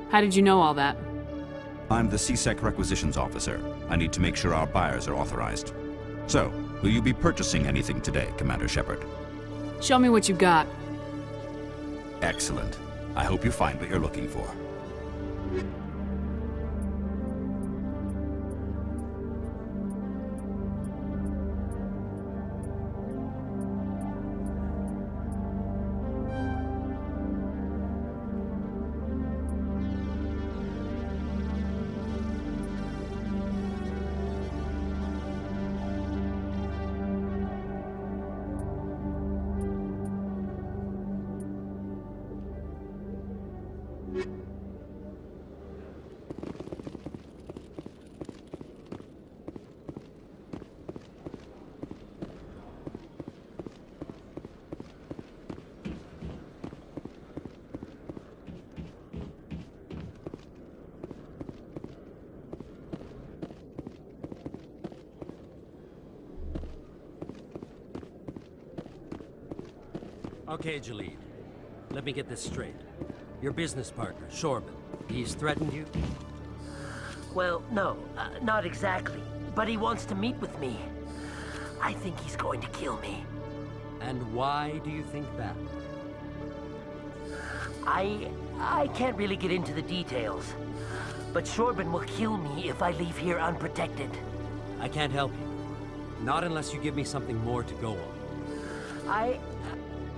How did you know all that? I'm the CSEC requisitions officer. I need to make sure our buyers are authorized. So, will you be purchasing anything today, Commander Shepard? Show me what you got. Excellent. I hope you find what you're looking for. Okay, Jalid. Let me get this straight. Your business partner, Shorban, he's threatened you? Well, no, not exactly. But he wants to meet with me. I think he's going to kill me. And why do you think that? I can't really get into the details. But Shorban will kill me if I leave here unprotected. I can't help you. Not unless you give me something more to go on.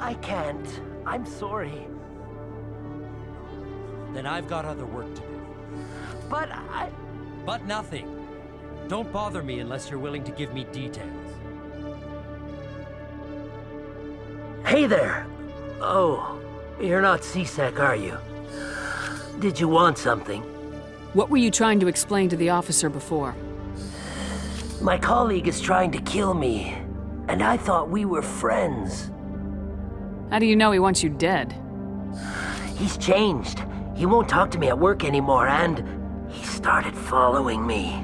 I can't. I'm sorry. Then I've got other work to do. But But nothing. Don't bother me unless you're willing to give me details. Hey there! Oh, you're not CSEC, are you? Did you want something? What were you trying to explain to the officer before? My colleague is trying to kill me, and I thought we were friends. How do you know he wants you dead? He's changed. He won't talk to me at work anymore, and he started following me.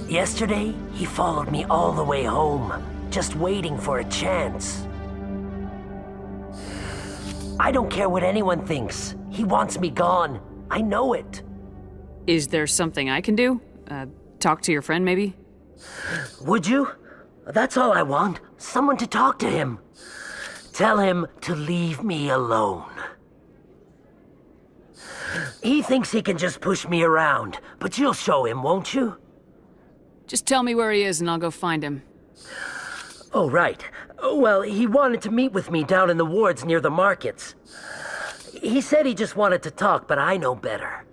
Yesterday, he followed me all the way home, just waiting for a chance. I don't care what anyone thinks. He wants me gone. I know it. Is there something I can do? Talk to your friend, maybe? Would you? That's all I want. Someone to talk to him. Tell him to leave me alone. He thinks he can just push me around, but you'll show him, won't you? Just tell me where he is and I'll go find him. Oh, right. Well, he wanted to meet with me down in the wards near the markets. He said he just wanted to talk, but I know better.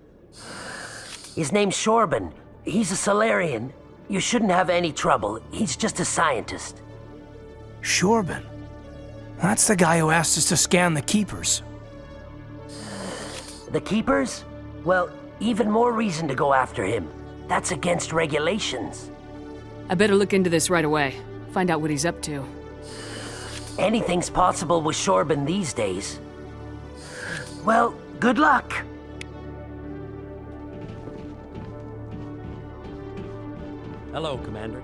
His name's Shorban. He's a Solarian. You shouldn't have any trouble. He's just a scientist. Shorban? That's the guy who asked us to scan the Keepers. The Keepers? Well, even more reason to go after him. That's against regulations. I better look into this right away. Find out what he's up to. Anything's possible with Shorban these days. Well, good luck. Hello, Commander.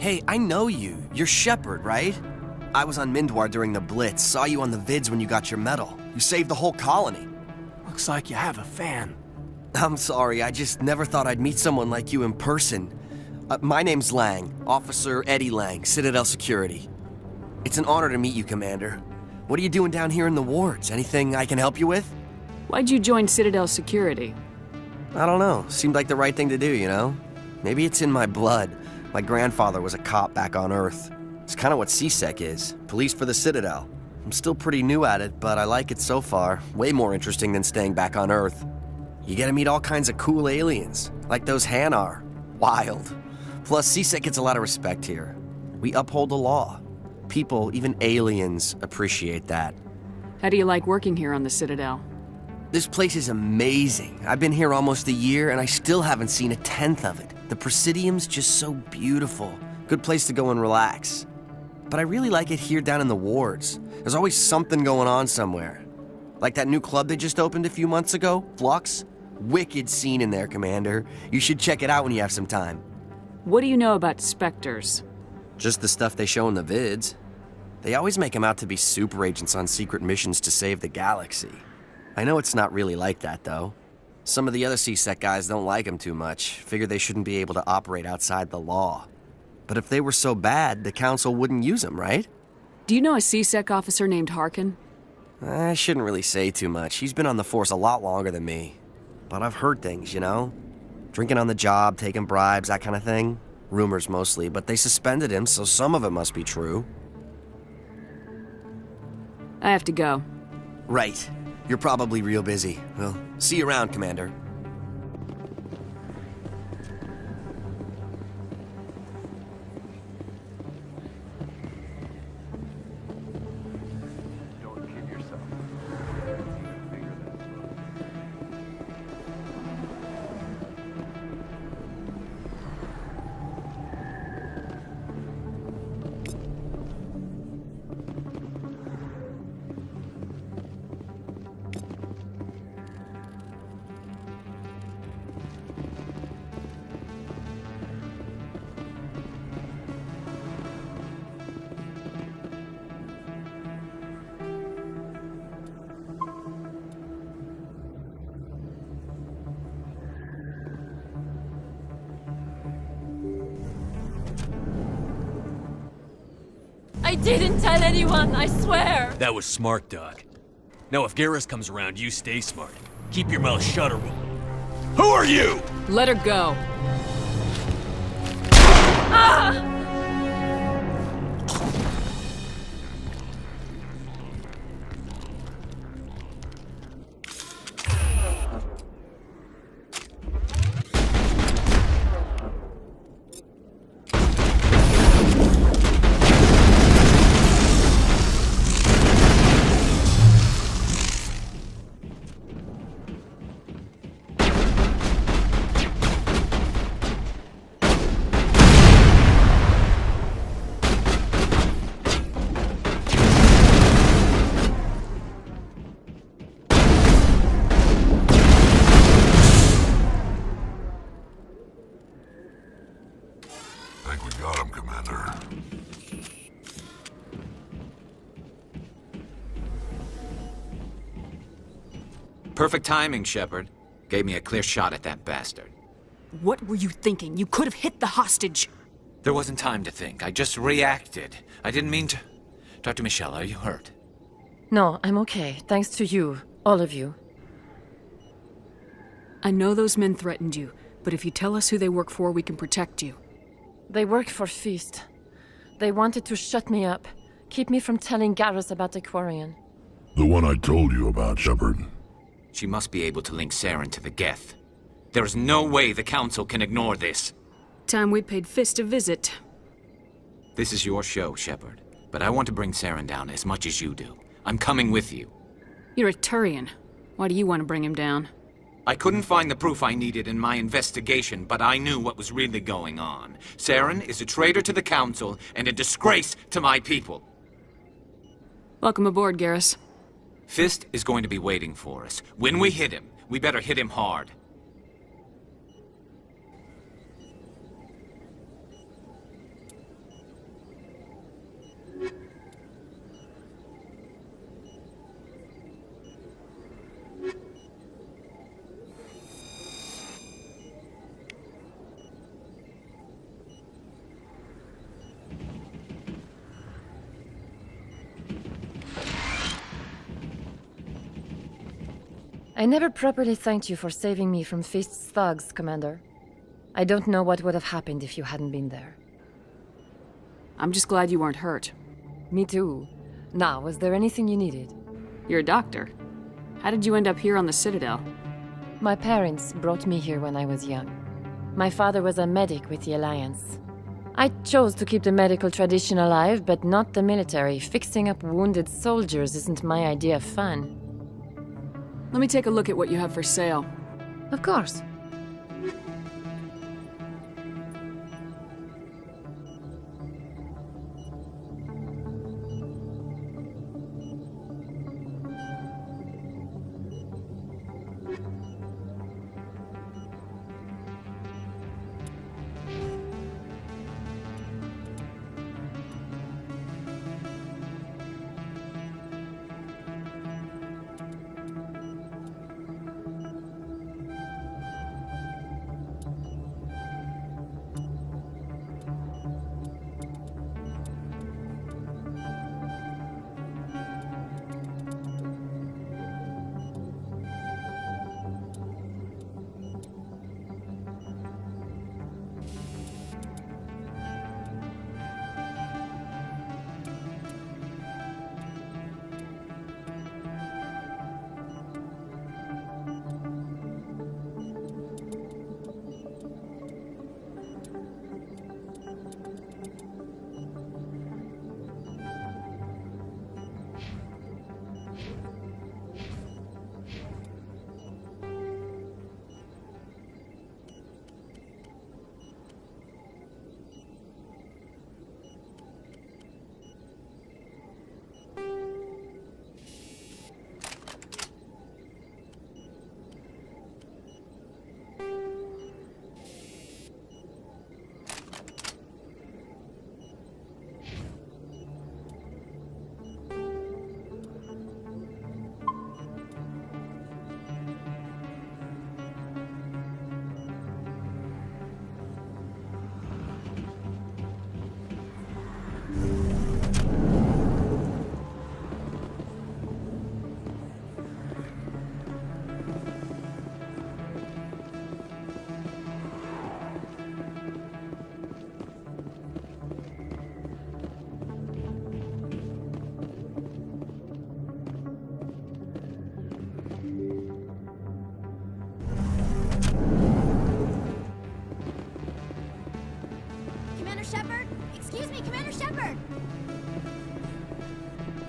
Hey, I know you. You're Shepard, right? I was on Mindwar during the Blitz, saw you on the vids when you got your medal. You saved the whole colony. Looks like you have a fan. I'm sorry, I just never thought I'd meet someone like you in person. My name's Lang, Officer Eddie Lang, Citadel Security. It's an honor to meet you, Commander. What are you doing down here in the wards? Anything I can help you with? Why'd you join Citadel Security? I don't know. Seemed like the right thing to do, you know? Maybe it's in my blood. My grandfather was a cop back on Earth. It's kind of what CSEC is. Police for the Citadel. I'm still pretty new at it, but I like it so far. Way more interesting than staying back on Earth. You get to meet all kinds of cool aliens, like those Hanar. Wild. Plus, CSEC gets a lot of respect here. We uphold the law. People, even aliens, appreciate that. How do you like working here on the Citadel? This place is amazing. I've been here almost a year, and I still haven't seen a tenth of it. The Presidium's just so beautiful. Good place to go and relax. But I really like it here down in the wards. There's always something going on somewhere. Like that new club they just opened a few months ago, Flux. Wicked scene in there, Commander. You should check it out when you have some time. What do you know about Spectres? Just the stuff they show in the vids. They always make them out to be super agents on secret missions to save the galaxy. I know it's not really like that, though. Some of the other CSEC guys don't like them too much, figure they shouldn't be able to operate outside the law. But if they were so bad, the Council wouldn't use them, right? Do you know a CSEC officer named Harkin? I shouldn't really say too much. He's been on the force a lot longer than me. But I've heard things, you know? Drinking on the job, taking bribes, that kind of thing. Rumors mostly, but they suspended him, so some of it must be true. I have to go. Right. You're probably real busy. Well, see you around, Commander. I didn't tell anyone, I swear! That was smart, Doc. Now if Garrus comes around, you stay smart. Keep your mouth shut or we'll... Who are you? Let her go. Ah! Think we got him, Commander. Perfect timing, Shepard. Gave me a clear shot at that bastard. What were you thinking? You could have hit the hostage. There wasn't time to think. I just reacted. I didn't mean to... Dr. Michelle, are you hurt? No, I'm okay. Thanks to you. All of you. I know those men threatened you, but if you tell us who they work for, we can protect you. They work for Feast. They wanted to shut me up. Keep me from telling Garrus about the Quarian. The one I told you about, Shepard. She must be able to link Saren to the Geth. There is no way the Council can ignore this. Time we paid Fist a visit. This is your show, Shepard. But I want to bring Saren down as much as you do. I'm coming with you. You're a Turian. Why do you want to bring him down? I couldn't find the proof I needed in my investigation, but I knew what was really going on. Saren is a traitor to the Council and a disgrace to my people. Welcome aboard, Garrus. Fist is going to be waiting for us. When we hit him, we better hit him hard. I never properly thanked you for saving me from Feast's thugs, Commander. I don't know what would have happened if you hadn't been there. I'm just glad you weren't hurt. Me too. Now, was there anything you needed? You're a doctor. How did you end up here on the Citadel? My parents brought me here when I was young. My father was a medic with the Alliance. I chose to keep the medical tradition alive, but not the military. Fixing up wounded soldiers isn't my idea of fun. Let me take a look at what you have for sale. Of course.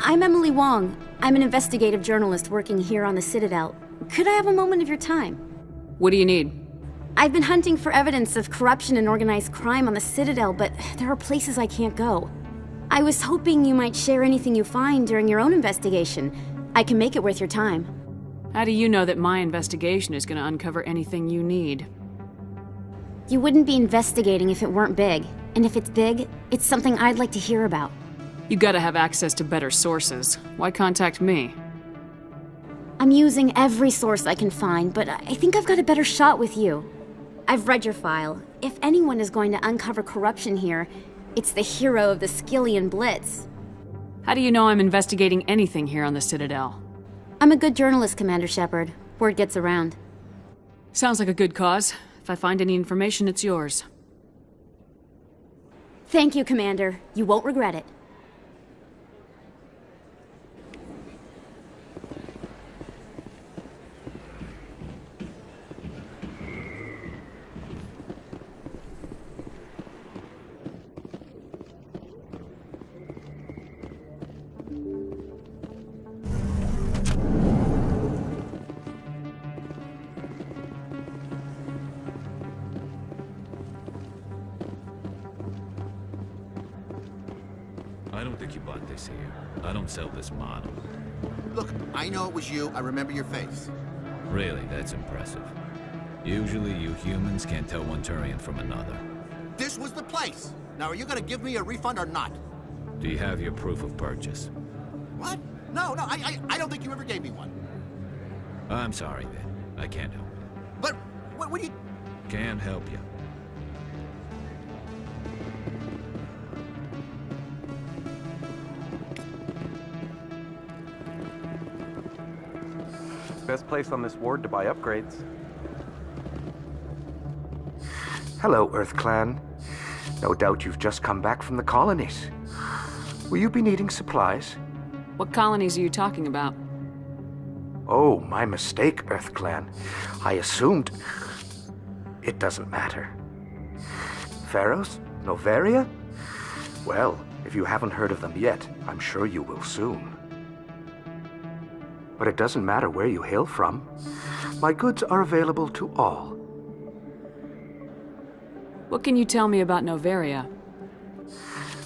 I'm Emily Wong. I'm an investigative journalist working here on the Citadel. Could I have a moment of your time? What do you need? I've been hunting for evidence of corruption and organized crime on the Citadel, but there are places I can't go. I was hoping you might share anything you find during your own investigation. I can make it worth your time. How do you know that my investigation is going to uncover anything you need? You wouldn't be investigating if it weren't big. And if it's big, it's something I'd like to hear about. You gotta have access to better sources. Why contact me? I'm using every source I can find, but I think I've got a better shot with you. I've read your file. If anyone is going to uncover corruption here, it's the hero of the Skillian Blitz. How do you know I'm investigating anything here on the Citadel? I'm a good journalist, Commander Shepard. Word gets around. Sounds like a good cause. If I find any information, it's yours. Thank you, Commander. You won't regret it. I don't think you bought this here. I don't sell this model. Look, I know it was you. I remember your face. Really, that's impressive. Usually you humans can't tell one Turian from another. This was the place. Now, are you gonna give me a refund or not? Do you have your proof of purchase? What? No, I don't think you ever gave me one. I'm sorry then. I can't help you. But, what do you... Can't help you. Best place on this ward to buy upgrades. Hello, Earth Clan. No doubt you've just come back from the colonies. Will you be needing supplies? What colonies are you talking about? Oh, my mistake, Earth Clan. I assumed... It doesn't matter. Pharaohs? Noveria? Well, if you haven't heard of them yet, I'm sure you will soon. But it doesn't matter where you hail from. My goods are available to all. What can you tell me about Noveria?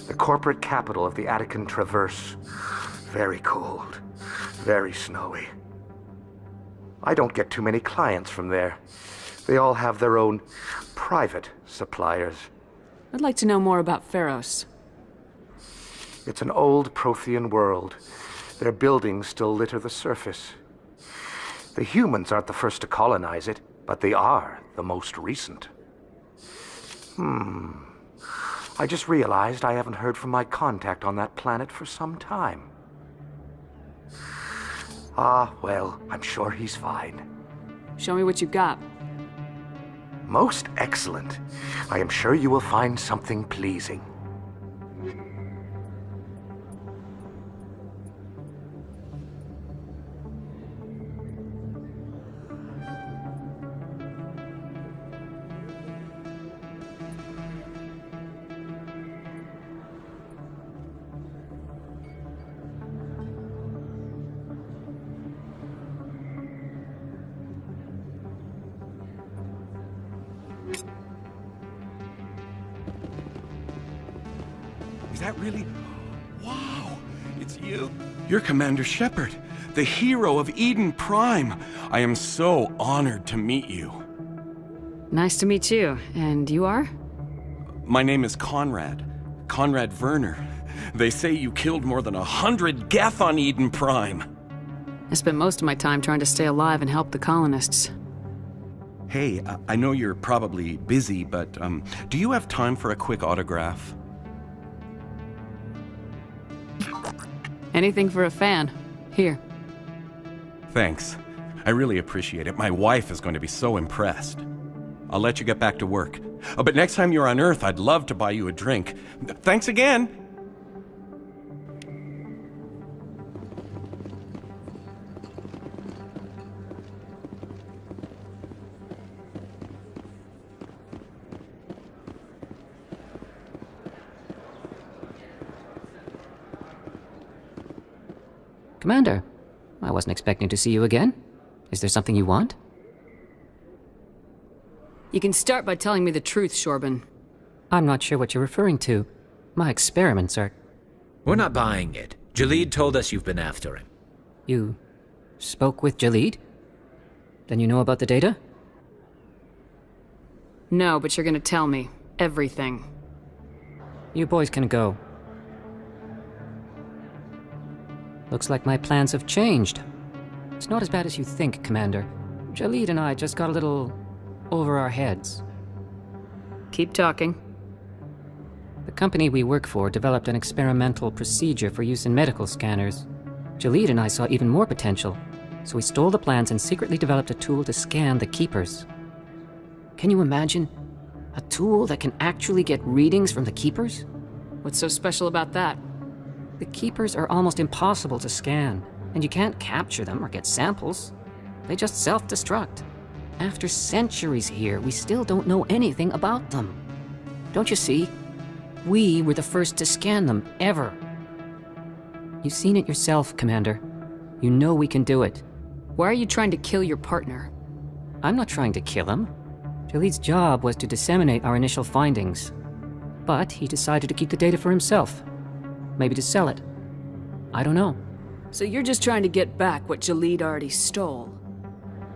The corporate capital of the Attican Traverse. Very cold. Very snowy. I don't get too many clients from there. They all have their own private suppliers. I'd like to know more about Pharos. It's an old Prothean world. Their buildings still litter the surface. The humans aren't the first to colonize it, but they are the most recent. I just realized I haven't heard from my contact on that planet for some time. Ah, well, I'm sure he's fine. Show me what you've got. Most excellent. I am sure you will find something pleasing. Is that really... Wow! It's you? You're Commander Shepard, the hero of Eden Prime. I am so honored to meet you. Nice to meet you. And you are? My name is Conrad. Conrad Werner. They say you killed more than 100 Geth on Eden Prime. I spent most of my time trying to stay alive and help the colonists. Hey, I know you're probably busy, but do you have time for a quick autograph? Anything for a fan. Here. Thanks. I really appreciate it. My wife is going to be so impressed. I'll let you get back to work. Oh, but next time you're on Earth, I'd love to buy you a drink. Thanks again! Commander, I wasn't expecting to see you again. Is there something you want? You can start by telling me the truth, Shorban. I'm not sure what you're referring to. My experiments are... We're not buying it. Jalid told us you've been after him. You spoke with Jalid? Then you know about the data? No, but you're gonna tell me. Everything. You boys can go. Looks like my plans have changed. It's not as bad as you think, Commander. Jalid and I just got a little over our heads. Keep talking. The company we work for developed an experimental procedure for use in medical scanners. Jalid and I saw even more potential, so we stole the plans and secretly developed a tool to scan the Keepers. Can you imagine? A tool that can actually get readings from the Keepers? What's so special about that? The Keepers are almost impossible to scan, and you can't capture them or get samples. They just self-destruct. After centuries here, we still don't know anything about them. Don't you see? We were the first to scan them, ever. You've seen it yourself, Commander. You know we can do it. Why are you trying to kill your partner? I'm not trying to kill him. Jalid's job was to disseminate our initial findings. But he decided to keep the data for himself. Maybe to sell it. I don't know. So you're just trying to get back what Jalid already stole?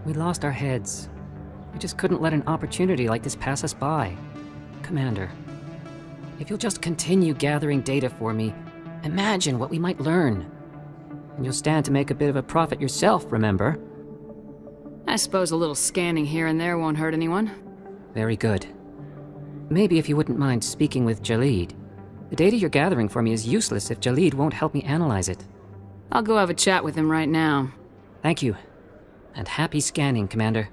We lost our heads. We just couldn't let an opportunity like this pass us by. Commander, if you'll just continue gathering data for me, imagine what we might learn. And you'll stand to make a bit of a profit yourself, remember? I suppose a little scanning here and there won't hurt anyone. Very good. Maybe if you wouldn't mind speaking with Jalid. The data you're gathering for me is useless if Jalid won't help me analyze it. I'll go have a chat with him right now. Thank you. And happy scanning, Commander.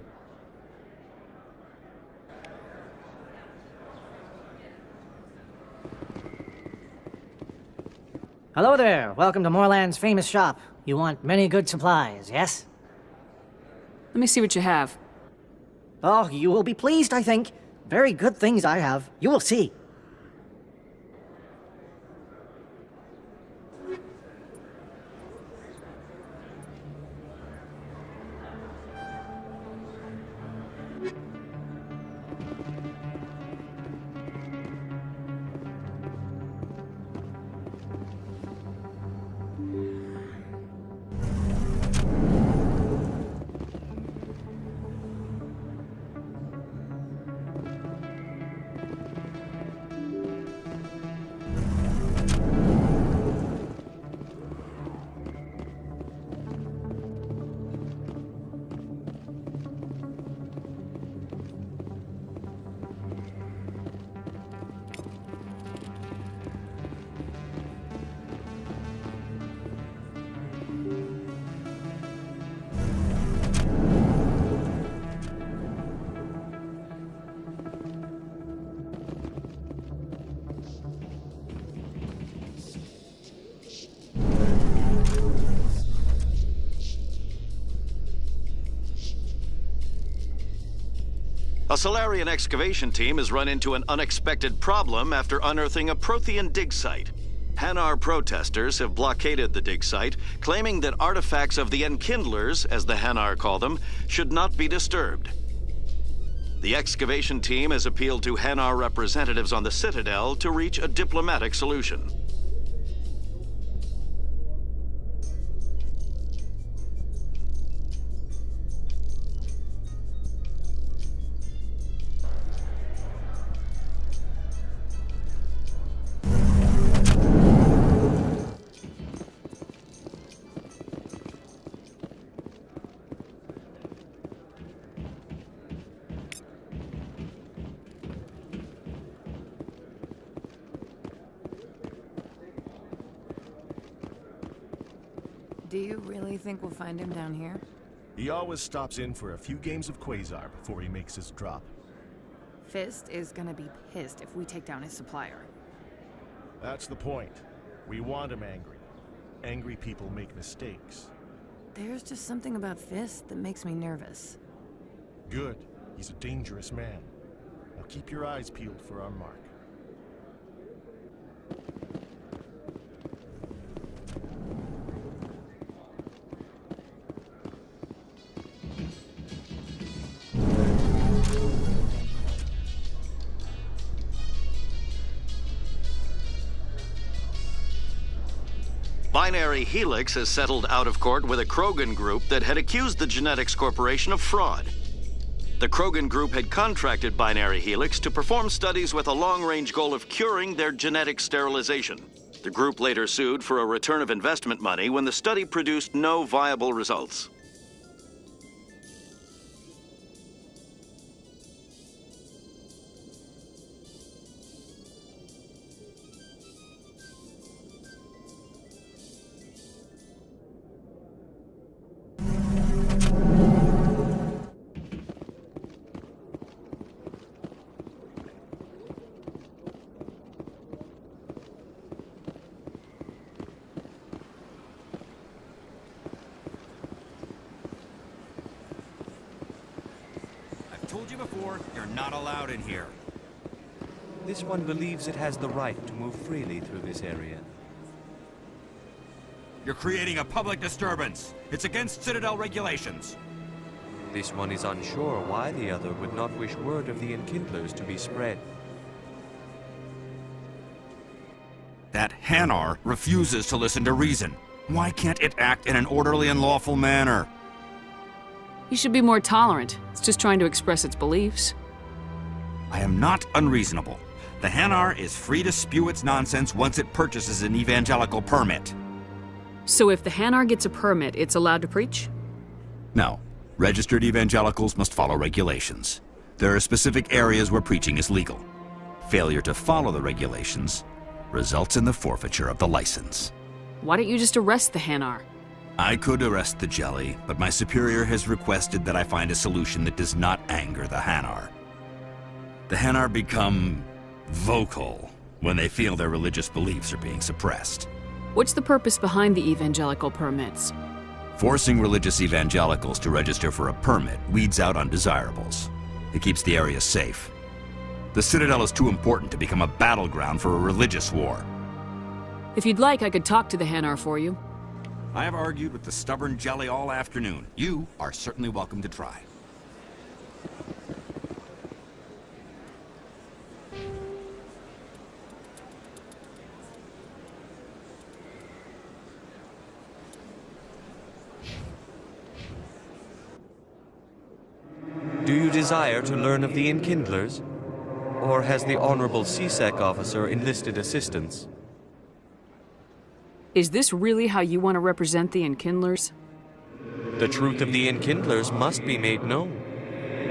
Hello there. Welcome to Moorland's famous shop. You want many good supplies, yes? Let me see what you have. Oh, you will be pleased, I think. Very good things I have. You will see. A Solarian excavation team has run into an unexpected problem after unearthing a Prothean dig site. Hanar protesters have blockaded the dig site, claiming that artifacts of the Enkindlers, as the Hanar call them, should not be disturbed. The excavation team has appealed to Hanar representatives on the Citadel to reach a diplomatic solution. Do you really think we'll find him down here? He always stops in for a few games of Quasar before he makes his drop. Fist is gonna be pissed if we take down his supplier. That's the point. We want him angry. Angry people make mistakes. There's just something about Fist that makes me nervous. Good. He's a dangerous man. Now keep your eyes peeled for our mark. Binary Helix has settled out of court with a Krogan group that had accused the Genetics Corporation of fraud. The Krogan group had contracted Binary Helix to perform studies with a long-range goal of curing their genetic sterilization. The group later sued for a return of investment money when the study produced no viable results. Told you before, you're not allowed in here. This one believes it has the right to move freely through this area. You're creating a public disturbance. It's against Citadel regulations. This one is unsure why the other would not wish word of the Enkindlers to be spread. That Hanar refuses to listen to reason. Why can't it act in an orderly and lawful manner? You should be more tolerant. It's just trying to express its beliefs. I am not unreasonable. The Hanar is free to spew its nonsense once it purchases an evangelical permit. So if the Hanar gets a permit, it's allowed to preach? No. Registered evangelicals must follow regulations. There are specific areas where preaching is legal. Failure to follow the regulations results in the forfeiture of the license. Why don't you just arrest the Hanar? I could arrest the jelly, but my superior has requested that I find a solution that does not anger the Hanar. The Hanar become vocal when they feel their religious beliefs are being suppressed. What's the purpose behind the evangelical permits? Forcing religious evangelicals to register for a permit weeds out undesirables. It keeps the area safe. The Citadel is too important to become a battleground for a religious war. If you'd like, I could talk to the Hanar for you. I have argued with the stubborn jelly all afternoon. You are certainly welcome to try. Do you desire to learn of the Enkindlers? Or has the Honorable C-Sec officer enlisted assistance? Is this really how you want to represent the Enkindlers? The truth of the Enkindlers must be made known.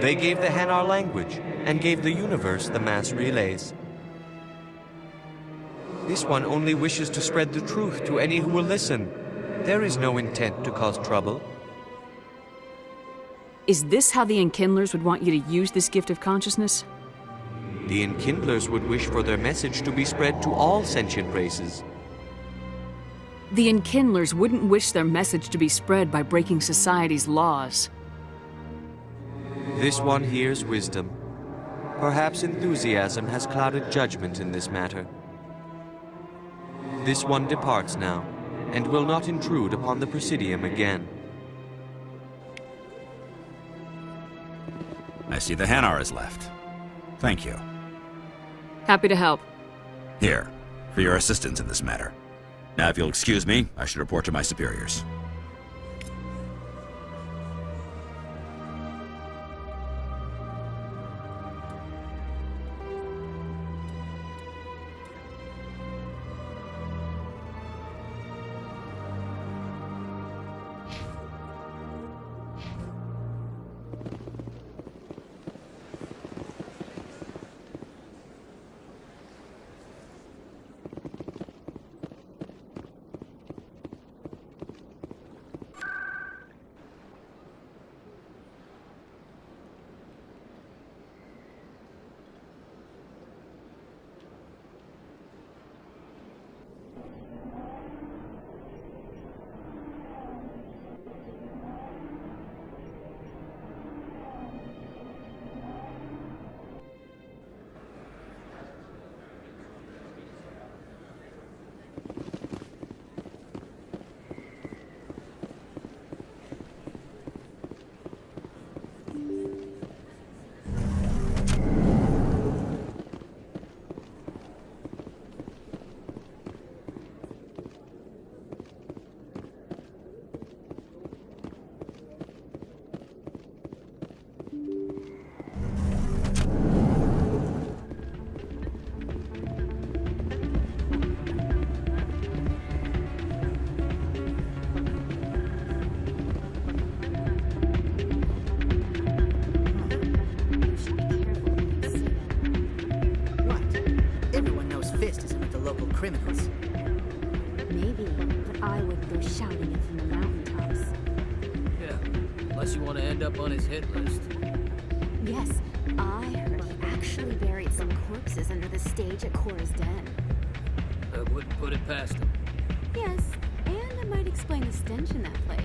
They gave the Hanar language, and gave the universe the mass relays. This one only wishes to spread the truth to any who will listen. There is no intent to cause trouble. Is this how the Enkindlers would want you to use this gift of consciousness? The Enkindlers would wish for their message to be spread to all sentient races. The Enkindlers wouldn't wish their message to be spread by breaking society's laws. This one hears wisdom. Perhaps enthusiasm has clouded judgment in this matter. This one departs now, and will not intrude upon the Presidium again. I see the Hanar is left. Thank you. Happy to help. Here, for your assistance in this matter. Now, if you'll excuse me, I should report to my superiors. criminals. Maybe, but I wouldn't go shouting it from the mountaintops. Yeah, unless you want to end up on his hit list. Yes, I heard he actually buried some corpses under the stage at Cora's Den. I wouldn't put it past him. Yes, and it might explain the stench in that place.